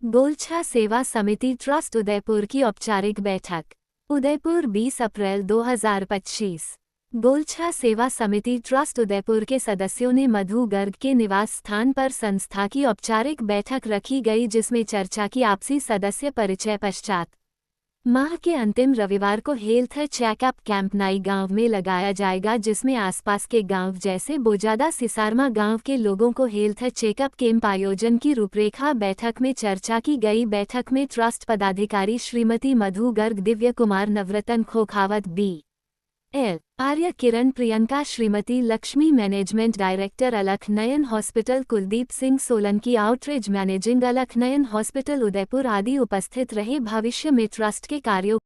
गोलछा सेवा समिति ट्रस्ट उदयपुर की औपचारिक बैठक। उदयपुर 20 अप्रैल 2025। गोलछा सेवा समिति ट्रस्ट उदयपुर के सदस्यों ने मधु गर्ग के निवास स्थान पर संस्था की औपचारिक बैठक रखी गई, जिसमें चर्चा की आपसी सदस्य परिचय पश्चात माह के अंतिम रविवार को हेल्थ चेकअप कैंप नई गांव में लगाया जाएगा, जिसमें आसपास के गांव जैसे बोजादा सिसारमा गांव के लोगों को हेल्थ चेकअप कैंप आयोजन की रूपरेखा बैठक में चर्चा की गई। बैठक में ट्रस्ट पदाधिकारी Shrimati Madhu Garg, Divya Kumar, Navratan Khokhawat, B.L. Arya, Kiran, Priyanka, Shrimati Lakshmi, management director Alakh Nayan hospital, Kuldeep Singh Solanki, outreach managing Alakh Nayan hospital Udaipur आदि उपस्थित रहे। भविष्य में ट्रस्ट के कार्यों